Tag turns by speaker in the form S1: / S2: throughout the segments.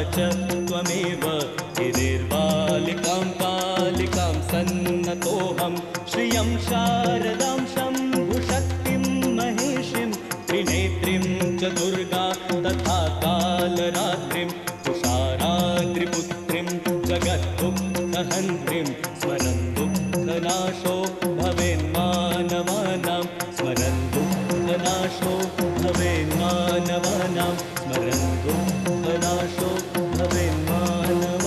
S1: च त्वमेव गिरिर्बालिकां कालिकां सन्नतोऽहं श्रियं शारदां शम्भुशक्तिं महेशिं त्रिनेत्रिं च दुर्गा तथा कालरात्रिं तुषाराद्रिपुत्रिं जगद्दुःखहन्त्रीं स्मरन् दुःखनाशो भवेन्मानवानां स्मरन् दुःखनाशो भवेन्मानवानां स्मरन् दुःखनाशो भवेन्मानवानाम्।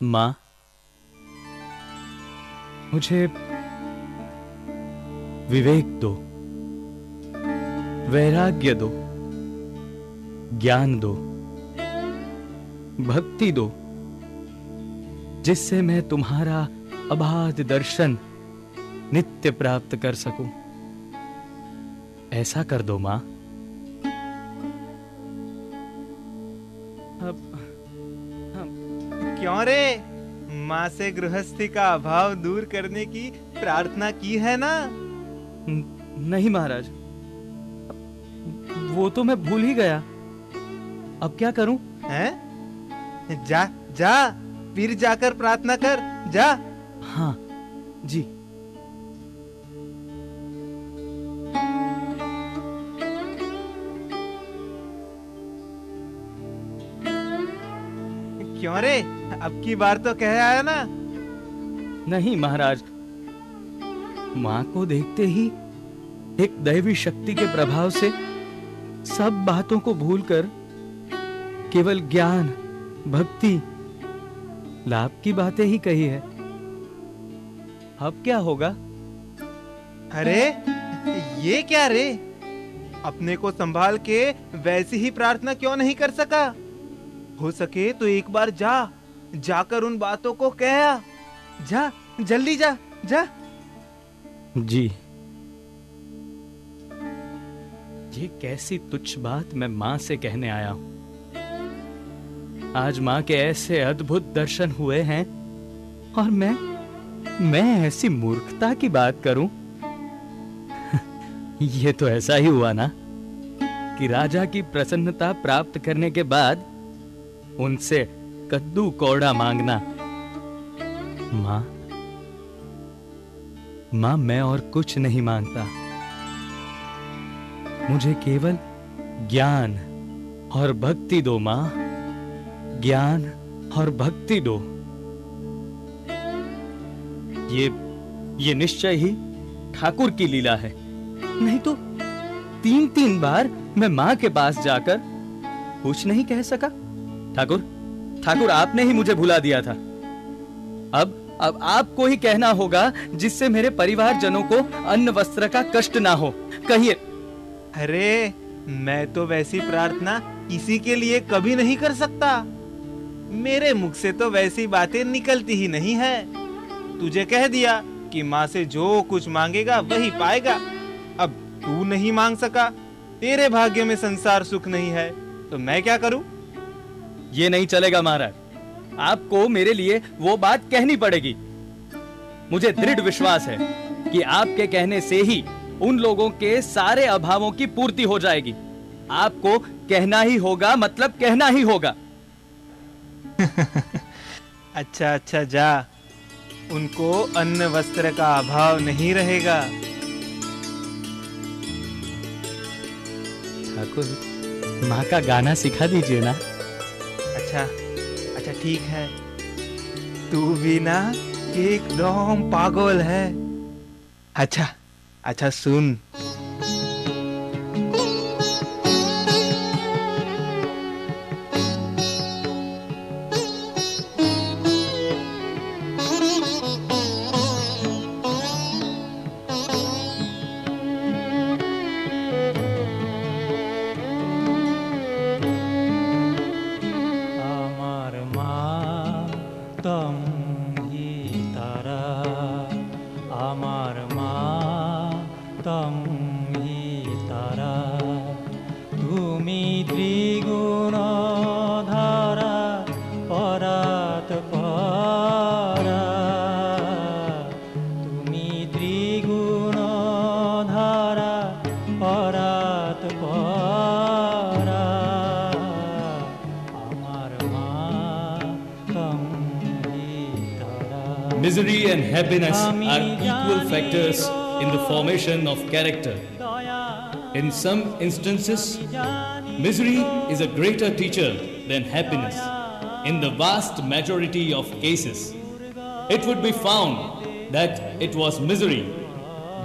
S2: माँ, मुझे विवेक दो, वैराग्य दो, ज्ञान दो, भक्ति दो, जिससे मैं तुम्हारा अबाध दर्शन नित्य प्राप्त कर सकूं। ऐसा कर दो माँ।
S3: क्यों रे, माँ से गृहस्थी का अभाव दूर करने की प्रार्थना की है ना?
S2: नहीं महाराज, वो तो मैं भूल ही गया। अब क्या करूं?
S3: हैं? जा जा, फिर जाकर प्रार्थना कर, जा।
S2: हाँ जी।
S3: क्यों रे, अब की बार तो कह आया ना?
S2: नहीं महाराज, माँ को देखते ही एक दैवी शक्ति के प्रभाव से सब बातों को भूलकर केवल ज्ञान, भक्ति, लाभ की बातें ही कही है। अब क्या होगा?
S3: अरे ये क्या रे, अपने को संभाल के वैसी ही प्रार्थना क्यों नहीं कर सका? हो सके तो एक बार जा जाकर उन बातों को कह आ। जा, जल्दी जा, जा।
S2: जी, ये कैसी तुच्छ बात मैं मां से कहने आया हूं। आज मां के ऐसे अद्भुत दर्शन हुए हैं और मैं ऐसी मूर्खता की बात करूं। ये तो ऐसा ही हुआ ना कि राजा की प्रसन्नता प्राप्त करने के बाद उनसे कद्दू कौड़ा मांगना। मां, मैं और कुछ नहीं मांगता। मुझे केवल ज्ञान और भक्ति दो मां, ज्ञान और भक्ति दो। ये निश्चय ही ठाकुर की लीला है। नहीं तो 3 बार मैं मां के पास जाकर कुछ नहीं कह सका। ठाकुर, आपने ही मुझे भुला दिया था। अब आपको ही कहना होगा, जिससे मेरे परिवारजनों को अन्न वस्त्र का कष्ट ना हो। कहिए।
S3: अरे, मैं तो वैसी प्रार्थना किसी के लिए कभी नहीं कर सकता। मेरे मुख से तो वैसी बातें निकलती ही नहीं है। तुझे कह दिया कि माँ से जो कुछ मांगेगा वही पाएगा। अब तू नहीं मांग सका, तेरे भाग्य में संसार सुख नहीं है, तो मैं क्या करूं?
S2: ये नहीं चलेगा महाराज, आपको मेरे लिए वो बात कहनी पड़ेगी। मुझे दृढ़ विश्वास है कि आपके कहने से ही उन लोगों के सारे अभावों की पूर्ति हो जाएगी। आपको कहना ही होगा, मतलब कहना ही होगा।
S3: अच्छा, जा। उनको अन्न वस्त्र का अभाव नहीं रहेगा।
S2: ठाकुर, माँ का गाना सिखा दीजिए ना।
S3: अच्छा, ठीक है। तू भी ना एकदम पागल है। अच्छा, सुन।
S1: Misery and happiness are equal factors in the formation of character. In some instances, misery is a greater teacher than happiness. In the vast majority of cases, it would be found that it was misery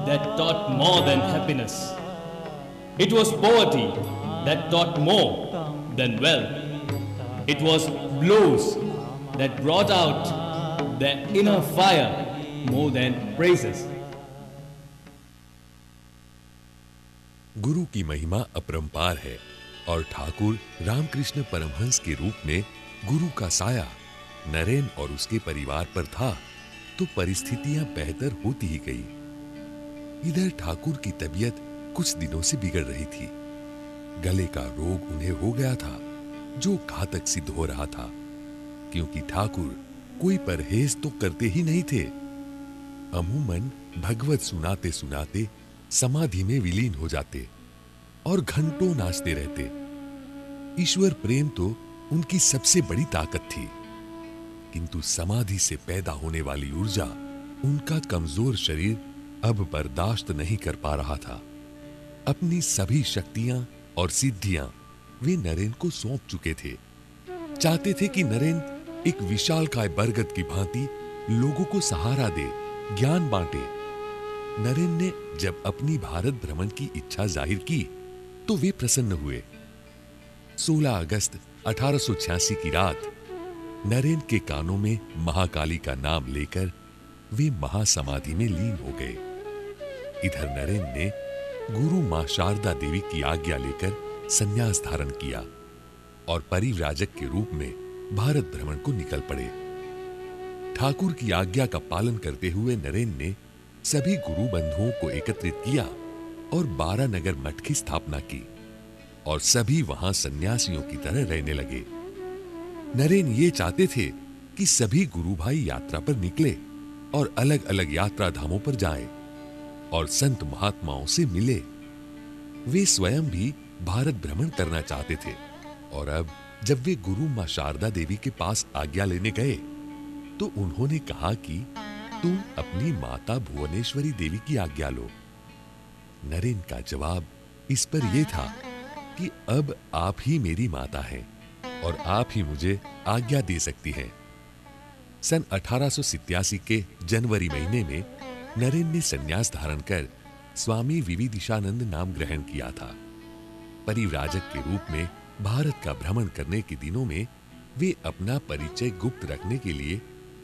S1: that taught more than happiness. It was poverty that taught more than wealth. It was blows that brought out the inner fire more than praises.
S4: गुरु की महिमा अपरंपार है और ठाकुर रामकृष्ण परमहंस के रूप में गुरु का साया नरेन और उसके परिवार पर था, तो परिस्थितियां बेहतर होती ही गई। इधर ठाकुर की तबीयत कुछ दिनों से बिगड़ रही थी। गले का रोग उन्हें हो गया था, जो घातक सिद्ध हो रहा था, क्योंकि ठाकुर कोई परहेज तो करते ही नहीं थे। अमूमन भगवत सुनाते सुनाते समाधि में विलीन हो जाते और घंटों नाचते रहते। ईश्वर प्रेम तो उनकी सबसे बड़ी ताकत थी, किंतु समाधि से पैदा होने वाली ऊर्जा उनका कमजोर शरीर अब बर्दाश्त नहीं कर पा रहा था। अपनी सभी शक्तियां और सिद्धियां वे नरेन को सौंप चुके थे। चाहते थे कि नरेन एक विशालकाय बरगद की भांति लोगों को सहारा दे, ज्ञान बांटे। नरेन ने जब अपनी भारत भ्रमण की इच्छा जाहिर की तो वे प्रसन्न हुए। 16 अगस्त 1886 की रात नरेन के कानों में महाकाली का नाम लेकर वे महासमाधि में लीन हो गए। इधर नरेन ने गुरु मां शारदा देवी की आज्ञा लेकर संन्यास धारण किया और परिव्राजक के रूप में भारत भ्रमण को निकल पड़े। ठाकुर की आज्ञा का पालन करते हुए नरेन ने सभी गुरु बंधुओं को एकत्रित किया और 12 नगर मठ की स्थापना की और सभी वहां सन्यासियों की तरह रहने लगे। नरेन ये चाहते थे कि सभी गुरु भाई यात्रा पर निकले और अलग अलग यात्रा धामों पर जाएं और संत महात्माओं से मिले। वे स्वयं भी भारत भ्रमण करना चाहते थे और अब जब वे गुरु मां शारदा देवी के पास आज्ञा लेने गए तो उन्होंने कहा कि तुम अपनी माता भुवनेश्वरी देवी की आज्ञा लो। नरेन का जवाब इस पर यह था कि अब आप ही मेरी माता हैं और आप ही मुझे आज्ञा दे सकती हैं। सन 1887 के जनवरी महीने में नरेन ने संन्यास धारण कर स्वामी विविदिशानंद नाम ग्रहण किया था। परिव्राजक के रूप में भारत का भ्रमण करने के दिनों में वे अपना परिचय गुप्त रखने के लिए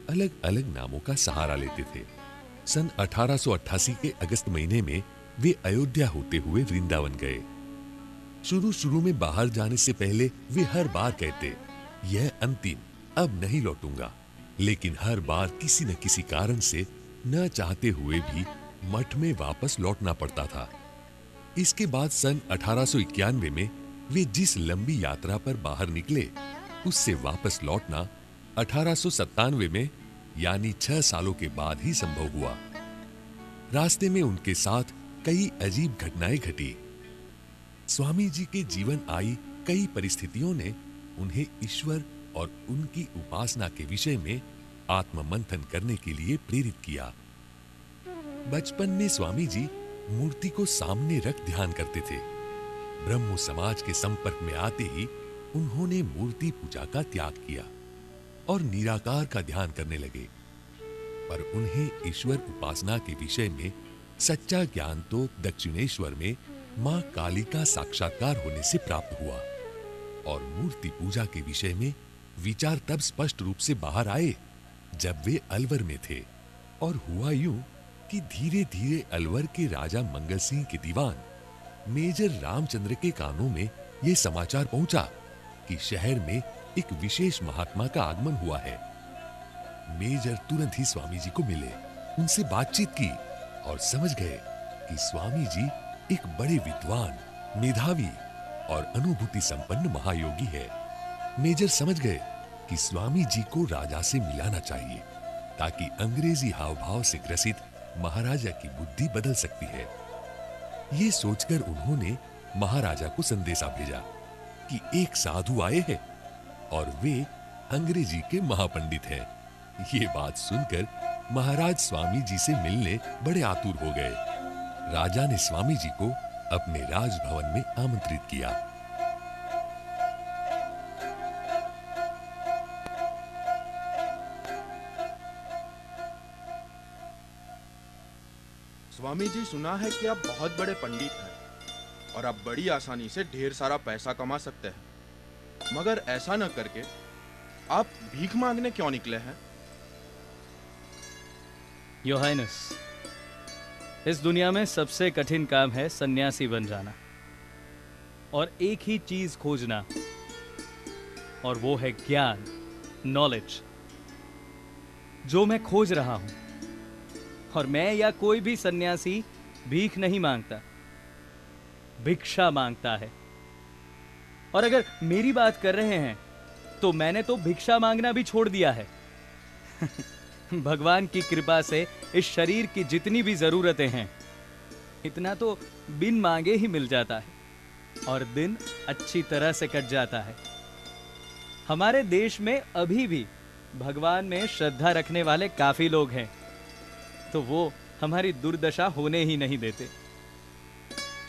S4: अलग अलग नामों का सहारा लेते थे। सन 1888 के अगस्त महीने में वे अयोध्या होते हुए वृंदावन गए। शुरू में बाहर जाने से पहले वे हर बार कहते, यह अंतिम, अब नहीं लौटूंगा। लेकिन हर बार किसी न किसी कारण से न चाहते हुए भी मठ में वापस लौटना पड़ता था। इसके बाद सन 1891 में वे जिस लंबी यात्रा पर बाहर निकले उससे वापस लौटना 1897 में यानी 6 सालों के बाद ही संभव हुआ। रास्ते में उनके साथ कई अजीब घटनाएं घटी। स्वामी जी के जीवन आई कई परिस्थितियों ने उन्हें ईश्वर और उनकी उपासना के विषय में आत्ममंथन करने के लिए प्रेरित किया। बचपन में स्वामी जी मूर्ति को सामने रख ध्यान करते थे। ब्रह्म समाज के संपर्क में आते ही उन्होंने मूर्ति पूजा का त्याग किया और निराकार का ध्यान करने लगे। पर उन्हें ईश्वर उपासना के विषय में सच्चा ज्ञान तो दक्षिणेश्वर में मां काली का साक्षात्कार होने से प्राप्त हुआ और मूर्ति पूजा के विषय में विचार तब स्पष्ट रूप से बाहर आए जब वे अलवर में थे। और हुआ यूं कि धीरे धीरे अलवर के राजा मंगल सिंह के दीवान मेजर रामचंद्र के कानों में यह समाचार पहुंचा कि शहर में एक विशेष महात्मा का आगमन हुआ है। मेजर तुरंत ही स्वामी जी को मिले, उनसे बातचीत की और समझ गए कि स्वामी जी एक बड़े विद्वान, मेधावी और अनुभूति संपन्न महायोगी है। मेजर समझ गए कि स्वामी जी को राजा से मिलाना चाहिए ताकि अंग्रेजी हाव भाव से ग्रसित महाराजा की बुद्धि बदल सकती है। ये सोचकर उन्होंने महाराजा को संदेशा भेजा कि एक साधु आए हैं और वे अंग्रेजी के महापंडित हैं। ये बात सुनकर महाराज स्वामी जी से मिलने बड़े आतुर हो गए। राजा ने स्वामी जी को अपने राजभवन में आमंत्रित किया।
S5: स्वामी जी, सुना है कि आप बहुत बड़े पंडित हैं और आप बड़ी आसानी से ढेर सारा पैसा कमा सकते हैं, मगर ऐसा न करके आप भीख मांगने क्यों निकले हैं?
S2: योर हाइनेस, इस दुनिया में सबसे कठिन काम है सन्यासी बन जाना और एक ही चीज खोजना, और वो है ज्ञान, नॉलेज, जो मैं खोज रहा हूं। और मैं या कोई भी सन्यासी भीख नहीं मांगता, भिक्षा मांगता है। और अगर मेरी बात कर रहे हैं तो मैंने तो भिक्षा मांगना भी छोड़ दिया है। भगवान की कृपा से इस शरीर की जितनी भी जरूरतें हैं, इतना तो बिन मांगे ही मिल जाता है और दिन अच्छी तरह से कट जाता है। हमारे देश में अभी भी भगवान में श्रद्धा रखने वाले काफी लोग हैं, तो वो हमारी दुर्दशा होने ही नहीं देते।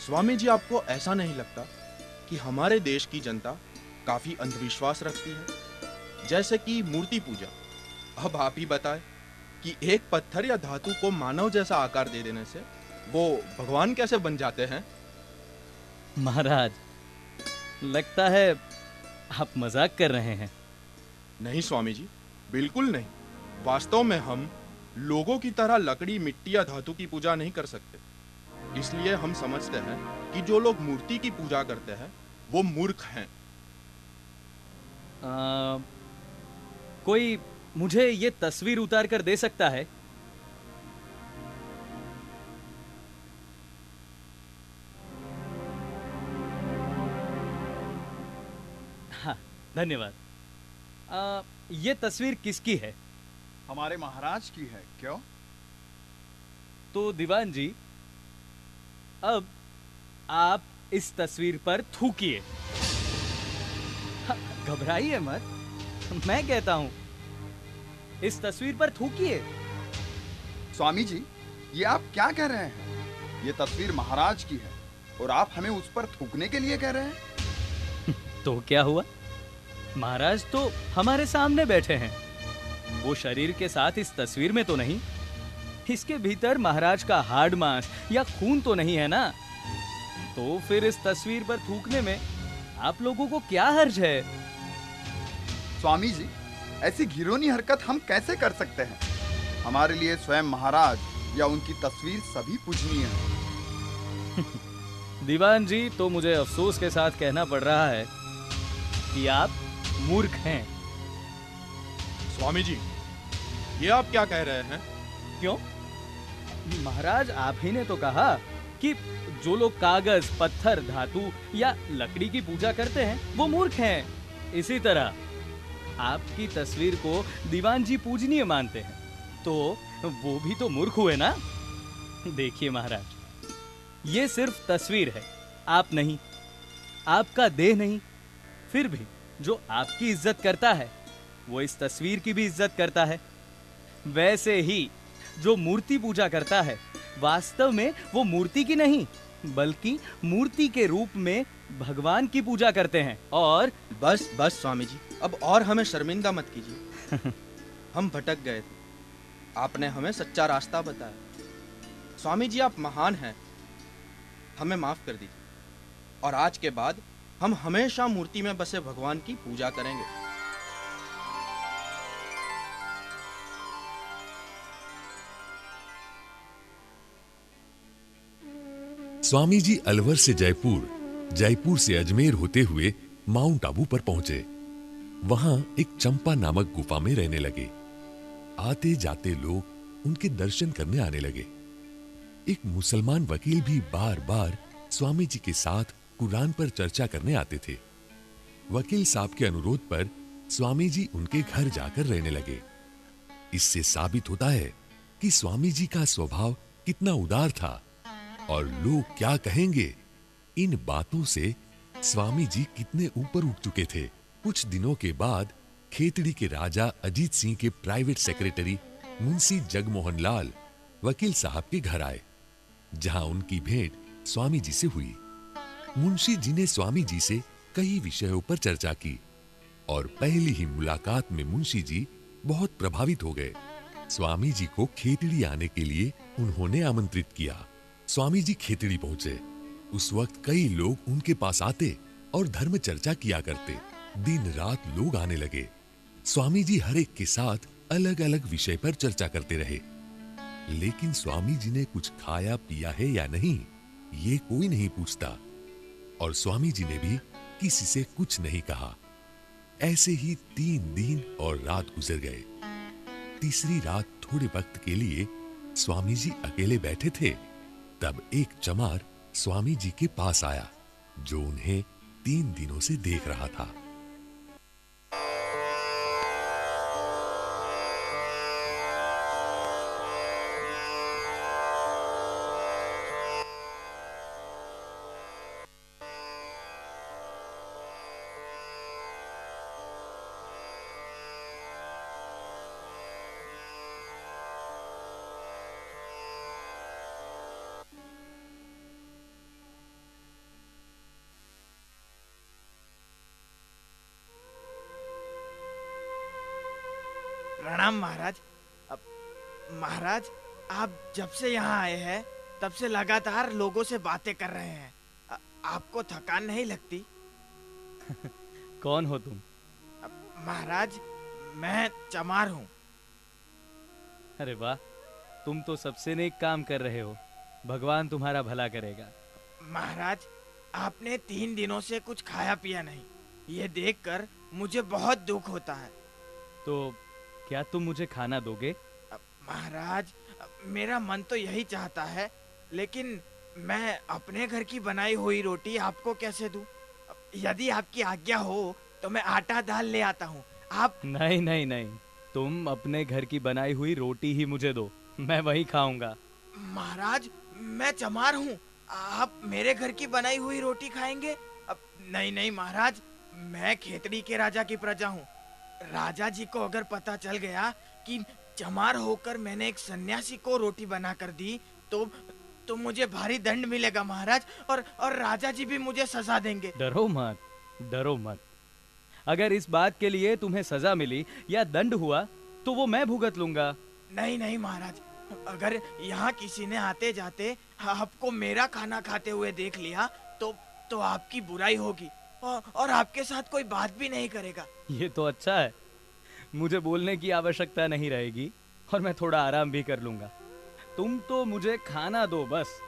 S5: स्वामी जी, आपको ऐसा नहीं लगता कि हमारे देश की जनता काफी अंधविश्वास रखती है, जैसे कि मूर्ति पूजा? अब आप ही बताएं कि एक पत्थर या धातु को मानव जैसा आकार दे देने से वो भगवान कैसे बन जाते हैं?
S2: महाराज, लगता है आप मजाक कर रहे हैं।
S5: नहीं स्वामी जी, बिल्कुल नहीं। वास्तव में हम लोगों की तरह लकड़ी, मिट्टी या धातु की पूजा नहीं कर सकते। इसलिए हम समझते हैं कि जो लोग मूर्ति की पूजा करते हैं वो मूर्ख हैं।
S2: कोई मुझे ये तस्वीर उतार कर दे सकता है? हाँ, धन्यवाद। ये तस्वीर किसकी है?
S6: हमारे महाराज की है। क्यों?
S2: तो दीवान जी, अब आप इस तस्वीर पर थूकिए। हाँ, घबराइए मत, मैं कहता हूं, इस तस्वीर पर थूकिए।
S6: स्वामी जी, ये आप क्या कह रहे हैं? ये तस्वीर महाराज की है और आप हमें उस पर थूकने के लिए कह रहे हैं?
S2: तो क्या हुआ? महाराज तो हमारे सामने बैठे हैं। वो शरीर के साथ इस तस्वीर में तो नहीं। इसके भीतर महाराज का हाड़ मांस या खून तो नहीं है ना। तो फिर इस तस्वीर पर थूकने में आप लोगों को क्या हर्ज है?
S6: स्वामी जी, ऐसी घिनौनी हरकत हम कैसे कर सकते हैं? हमारे लिए स्वयं महाराज या उनकी तस्वीर सभी पूजनीय है।
S2: दीवान जी, तो मुझे अफसोस के साथ कहना पड़ रहा है कि आप मूर्ख हैं।
S5: स्वामी जी, ये आप क्या कह रहे हैं?
S2: क्यों? महाराज, आप ही ने तो कहा कि जो लोग कागज, पत्थर, धातु या लकड़ी की पूजा करते हैं वो मूर्ख हैं। इसी तरह आपकी तस्वीर को दीवान जी पूजनीय मानते हैं, तो वो भी तो मूर्ख हुए ना। देखिए महाराज, ये सिर्फ तस्वीर है, आप नहीं, आपका देह नहीं। फिर भी जो आपकी इज्जत करता है वो इस तस्वीर की भी इज्जत करता है। वैसे ही जो मूर्ति पूजा करता है वास्तव में वो मूर्ति की नहीं बल्कि मूर्ति के रूप में भगवान की पूजा करते हैं। और
S5: बस बस स्वामी जी, अब और हमें शर्मिंदा मत कीजिए। हम भटक गए थे, आपने हमें सच्चा रास्ता बताया। स्वामी जी, आप महान हैं, हमें माफ कर दीजिए और आज के बाद हम हमेशा मूर्ति में बसे भगवान की पूजा करेंगे।
S4: स्वामी जी अलवर से जयपुर, जयपुर से अजमेर होते हुए माउंट आबू पर पहुंचे। वहां एक चंपा नामक गुफा में रहने लगे। आते जाते लोग उनके दर्शन करने आने लगे। एक मुसलमान वकील भी बार बार स्वामी जी के साथ कुरान पर चर्चा करने आते थे। वकील साहब के अनुरोध पर स्वामी जी उनके घर जाकर रहने लगे। इससे साबित होता है कि स्वामी जी का स्वभाव कितना उदार था और लोग क्या कहेंगे, इन बातों से स्वामी जी कितने ऊपर उठ चुके थे। कुछ दिनों के बाद खेतड़ी के राजा अजीत सिंह के प्राइवेट सेक्रेटरी मुंशी जगमोहन लाल वकील साहब के घर आए, जहां उनकी भेंट स्वामी जी से हुई। मुंशी जी ने स्वामी जी से कई विषयों पर चर्चा की और पहली ही मुलाकात में मुंशी जी बहुत प्रभावित हो गए। स्वामी जी को खेतड़ी आने के लिए उन्होंने आमंत्रित किया। स्वामी जी खेतड़ी पहुंचे। उस वक्त कई लोग उनके पास आते और धर्म चर्चा किया करते। दिन रात लोग आने लगे। स्वामी जी हर एक के साथ अलग अलग विषय पर चर्चा करते रहे, लेकिन स्वामी जी ने कुछ खाया पिया है या नहीं ये कोई नहीं पूछता और स्वामी जी ने भी किसी से कुछ नहीं कहा। ऐसे ही 3 दिन और रात गुजर गए। तीसरी रात थोड़े वक्त के लिए स्वामी जी अकेले बैठे थे। तब एक चमार स्वामी जी के पास आया जो उन्हें 3 दिनों से देख रहा था।
S7: प्रणाम महाराज। महाराज, आप जब से यहाँ आए हैं तब से लगातार लोगों से बातें कर रहे हैं। आपको थकान नहीं लगती?
S2: कौन हो तुम?
S7: महाराज, मैं चमार हूँ।
S2: अरे वाह, तुम तो सबसे नेक काम कर रहे हो। भगवान तुम्हारा भला करेगा।
S7: महाराज, आपने 3 दिनों से कुछ खाया पिया नहीं, ये देखकर मुझे बहुत दुख होता है।
S2: तो क्या तुम मुझे खाना दोगे?
S7: महाराज, मेरा मन तो यही चाहता है, लेकिन मैं अपने घर की बनाई हुई रोटी आपको कैसे दूं? यदि आपकी आज्ञा हो तो मैं आटा दाल ले आता हूँ। आप
S2: नहीं नहीं नहीं, तुम अपने घर की बनाई हुई रोटी ही मुझे दो, मैं वही खाऊंगा।
S7: महाराज, मैं चमार हूँ, आप मेरे घर की बनाई हुई रोटी खाएंगे? नहीं नहीं महाराज, मैं खेतड़ी के राजा की प्रजा हूँ। राजा जी को अगर पता चल गया कि चमार होकर मैंने एक सन्यासी को रोटी बनाकर दी तो मुझे भारी दंड मिलेगा महाराज, और राजा जी भी मुझे सजा देंगे।
S2: डरो मत, डरो मत। अगर इस बात के लिए तुम्हें सजा मिली या दंड हुआ तो वो मैं भुगत लूंगा।
S7: नहीं नहीं महाराज, अगर यहाँ किसी ने आते जाते आपको मेरा खाना खाते हुए देख लिया तो आपकी बुराई होगी, और आपके साथ कोई बात भी नहीं करेगा।
S2: ये तो अच्छा है, मुझे बोलने की आवश्यकता नहीं रहेगी और मैं थोड़ा आराम भी कर लूंगा। तुम तो मुझे खाना दो बस।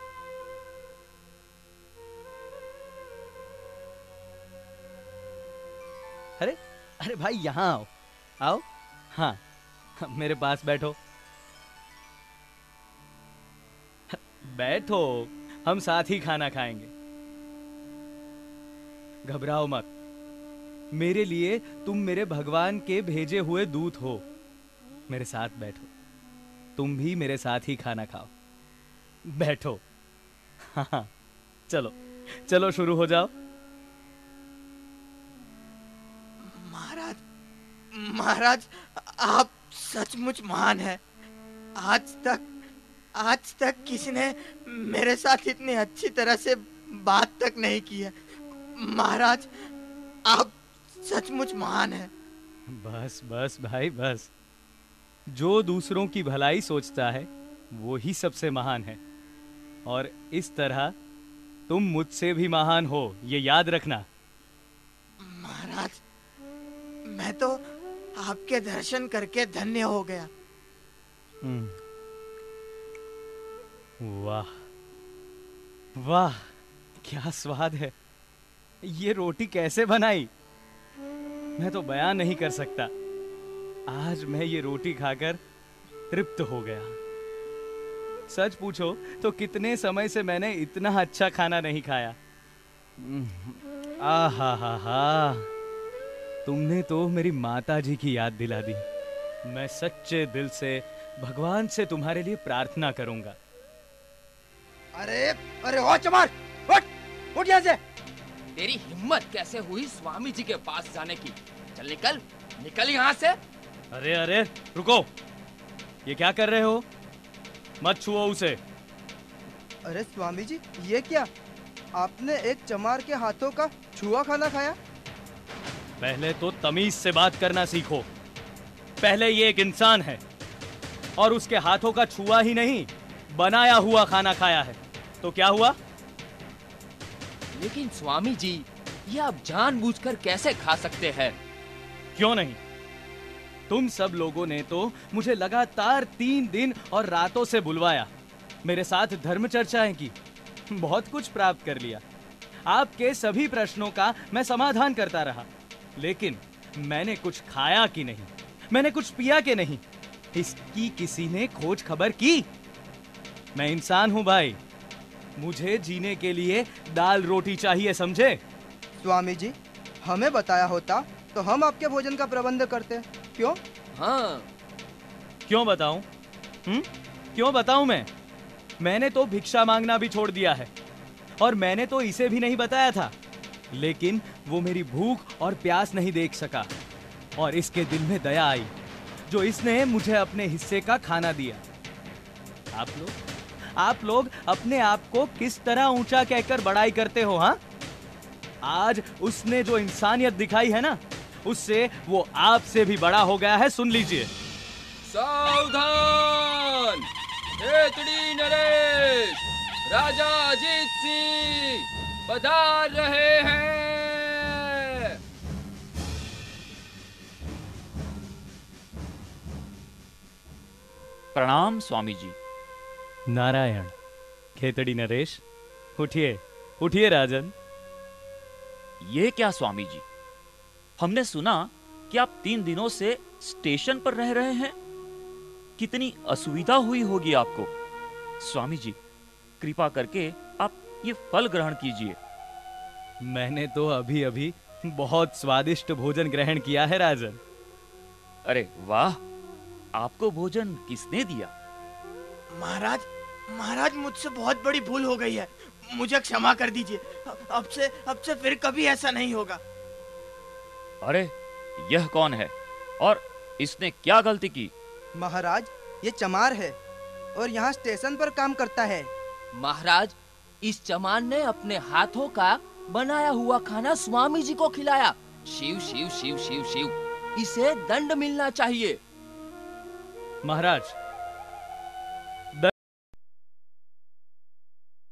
S2: अरे अरे भाई, यहाँ आओ आओ। हाँ, मेरे पास बैठो बैठो, हम साथ ही खाना खाएंगे। घबराओ मत, मेरे लिए तुम मेरे भगवान के भेजे हुए दूत हो। मेरे साथ बैठो, तुम भी मेरे साथ ही खाना खाओ। बैठो। हाँ, चलो चलो शुरू हो जाओ।
S7: महाराज, महाराज, आप सचमुच महान हैं। आज तक किसी ने मेरे साथ इतनी अच्छी तरह से बात तक नहीं की है। महाराज, आप सचमुच महान हैं।
S2: बस बस भाई बस, जो दूसरों की भलाई सोचता है वो ही सबसे महान है, और इस तरह तुम मुझसे भी महान हो, ये याद रखना।
S7: महाराज, मैं तो आपके दर्शन करके धन्य हो गया।
S2: वाह वाह, क्या स्वाद है। ये रोटी कैसे बनाई, मैं तो बयान नहीं कर सकता। आज मैं ये रोटी खाकर तृप्त हो गया। सच पूछो तो कितने समय से मैंने इतना अच्छा खाना नहीं खाया। आहा हा हा, तुमने तो मेरी माता जी की याद दिला दी। मैं सच्चे दिल से भगवान से तुम्हारे लिए प्रार्थना करूंगा।
S8: अरे अरे ओ चमार, उठ यहाँ से।
S9: तेरी हिम्मत कैसे हुई स्वामी जी के पास जाने की? चल निकल, निकल यहाँ से।
S2: अरे अरे रुको, ये क्या कर रहे हो? मत छुओ उसे।
S8: अरे स्वामी जी, ये क्या? आपने एक चमार के हाथों का छुआ खाना खाया?
S2: पहले तो तमीज से बात करना सीखो। पहले ये एक इंसान है और उसके हाथों का छुआ ही नहीं, बनाया हुआ खाना खाया है, तो क्या हुआ?
S9: लेकिन स्वामी जी, ये आप जानबूझकर कैसे खा सकते हैं?
S2: क्यों नहीं? तुम सब लोगों ने तो मुझे लगातार 3 दिन और रातों से बुलवाया, मेरे साथ धर्म चर्चाएं की, बहुत कुछ प्राप्त कर लिया। आपके सभी प्रश्नों का मैं समाधान करता रहा, लेकिन मैंने कुछ खाया कि नहीं, मैंने कुछ पिया कि नहीं, इसकी किसी ने खोज खबर की? मैं इंसान हूं भाई, मुझे जीने के लिए दाल रोटी चाहिए, समझे?
S8: स्वामी जी, हमें बताया होता तो हम आपके भोजन का प्रबंध करते। क्यों?
S9: हाँ,
S2: क्यों बताऊं? क्यों बताऊं? मैंने तो भिक्षा मांगना भी छोड़ दिया है, और मैंने तो इसे भी नहीं बताया था, लेकिन वो मेरी भूख और प्यास नहीं देख सका, और इसके दिल में दया आई, जो इसने मुझे अपने हिस्से का खाना दिया। आप लोग अपने आप को किस तरह ऊंचा कहकर बड़ाई करते हो? हाँ, आज उसने जो इंसानियत दिखाई है ना, उससे वो आपसे भी बड़ा हो गया है। सुन लीजिए।
S9: सावधान! खेतड़ी नरेश, राजा अजीत सिंह पधार रहे हैं।
S10: प्रणाम स्वामी जी।
S2: नारायण। खेतड़ी नरेश, उठिए उठिए राजन।
S10: ये क्या स्वामी जी, हमने सुना कि आप 3 दिनों से स्टेशन पर रह रहे हैं, कितनी असुविधा हुई होगी आपको। स्वामी जी, कृपा करके आप ये फल ग्रहण कीजिए।
S2: मैंने तो अभी अभी बहुत स्वादिष्ट भोजन ग्रहण किया है राजन।
S10: अरे वाह, आपको भोजन किसने दिया?
S7: महाराज, महाराज मुझसे बहुत बड़ी भूल हो गई है, मुझे क्षमा कर दीजिए। अब से फिर कभी ऐसा नहीं होगा।
S10: अरे यह कौन है और इसने क्या गलती की?
S8: महाराज, ये चमार है और यहाँ स्टेशन पर काम करता है।
S9: महाराज, इस चमार ने अपने हाथों का बनाया हुआ खाना स्वामी जी को खिलाया। शिव शिव शिव शिव शिव, इसे दंड मिलना चाहिए।
S2: महाराज,